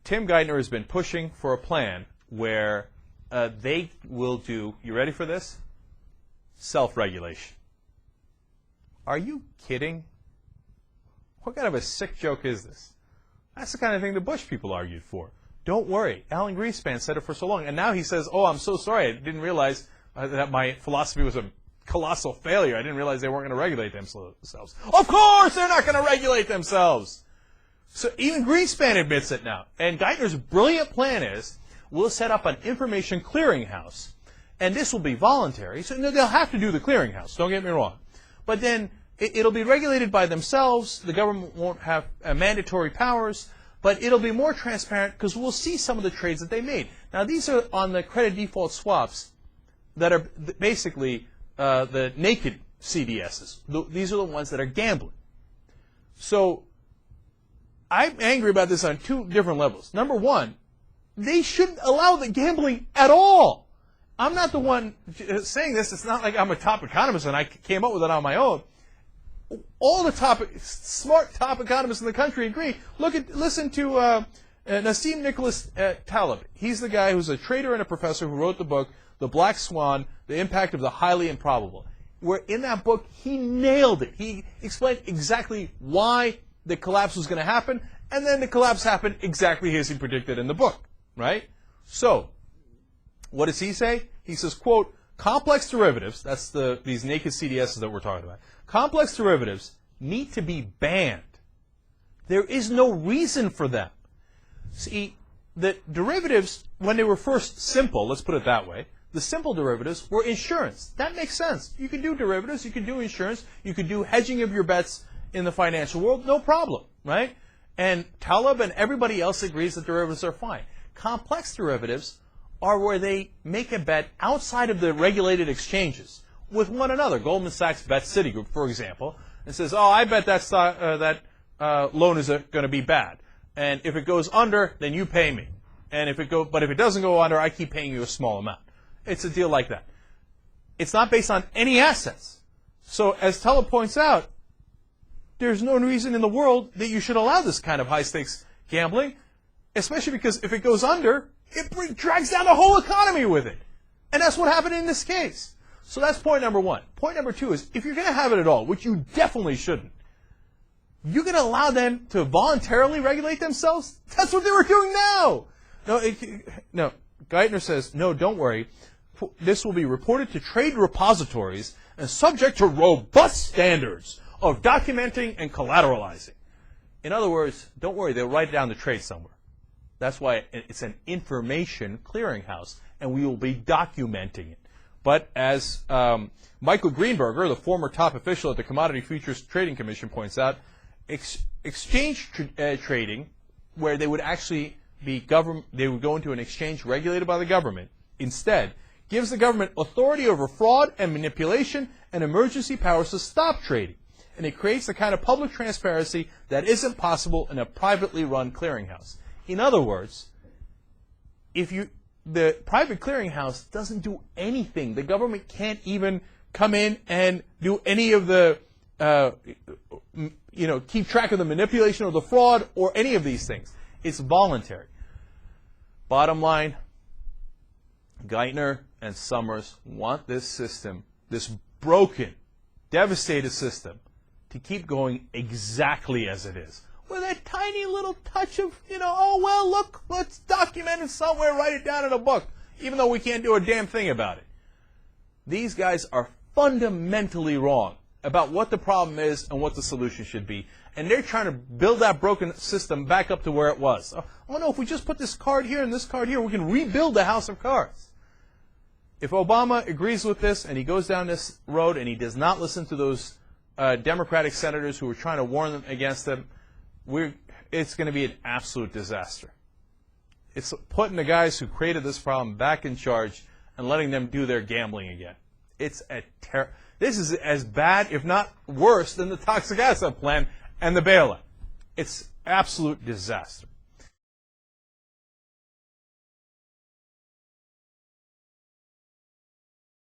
Tim Geithner has been pushing for a plan where they will do, you ready for this? Self-regulation. Are you kidding? What kind of a sick joke is this? That's the kind of thing the Bush people argued for. Don't worry. Alan Greenspan said it for so long. And now he says, oh, I'm so sorry. I didn't realize that my philosophy was a colossal failure. I didn't realize they weren't going to regulate themselves. Of course they're not going to regulate themselves. So even Greenspan admits it now. And Geithner's brilliant plan is, we'll set up an information clearinghouse. And this will be voluntary. So they'll have to do the clearinghouse. Don't get me wrong. But then it'll be regulated by themselves. The government won't have mandatory powers. But it'll be more transparent because we'll see some of the trades that they made. Now, these are on the credit default swaps that are basically the naked CDSs. These are the ones that are gambling. So I'm angry about this on two different levels. Number one, they shouldn't allow the gambling at all. I'm not the one saying this. It's not like I'm a top economist and I came up with it on my own. All the smart top economists in the country agree. Listen to Nassim Nicholas Taleb. He's the guy who's a trader and a professor who wrote the book, The Black Swan, The Impact of the Highly Improbable. Where in that book, he nailed it. He explained exactly why the collapse was going to happen, and then the collapse happened exactly as he predicted in the book, right? So, what does he say? He says, quote, complex derivatives, that's these naked CDSs that we're talking about, complex derivatives need to be banned. There is no reason for them. See, the derivatives, when they were first simple, let's put it that way, the simple derivatives were insurance. That makes sense. You can do derivatives, you can do insurance, you can do hedging of your bets in the financial world, no problem, right? And Taleb and everybody else agrees that derivatives are fine. Complex derivatives are where they make a bet outside of the regulated exchanges with one another. Goldman Sachs bets Citigroup, for example, and says, oh, I bet that loan is going to be bad. And if it goes under, then you pay me. And but if it doesn't go under, I keep paying you a small amount. It's a deal like that. It's not based on any assets. So as Taleb points out, there's no reason in the world that you should allow this kind of high-stakes gambling, especially because if it goes under, it drags down the whole economy with it. And that's what happened in this case. So that's point number one. Point number two is, if you're going to have it at all, which you definitely shouldn't, you're going to allow them to voluntarily regulate themselves? That's what they were doing now. No, Geithner says, no, don't worry. This will be reported to trade repositories and subject to robust standards of documenting and collateralizing. In other words, don't worry, they'll write down the trade somewhere. That's why it's an information clearinghouse, and we will be documenting it. But as Michael Greenberger, the former top official at the Commodity Futures Trading Commission, points out, exchange trading, where they would actually they would go into an exchange regulated by the government, instead, gives the government authority over fraud and manipulation and emergency powers to stop trading. And it creates the kind of public transparency that isn't possible in a privately run clearinghouse. In other words, the private clearinghouse doesn't do anything. The government can't even come in and do any of the, keep track of the manipulation or the fraud or any of these things. It's voluntary. Bottom line, Geithner and Summers want this system, this broken, devastated system, to keep going exactly as it is. With a tiny little touch of, oh, well, look, let's document it somewhere, write it down in a book, even though we can't do a damn thing about it. These guys are fundamentally wrong about what the problem is and what the solution should be. And they're trying to build that broken system back up to where it was. Oh, no, if we just put this card here and this card here, we can rebuild the house of cards. If Obama agrees with this and he goes down this road and he does not listen to those Democratic senators who were trying to warn them against them, it's going to be an absolute disaster. It's putting the guys who created this problem back in charge and letting them do their gambling again. This is as bad, if not worse, than the toxic asset plan and the bailout. It's absolute disaster.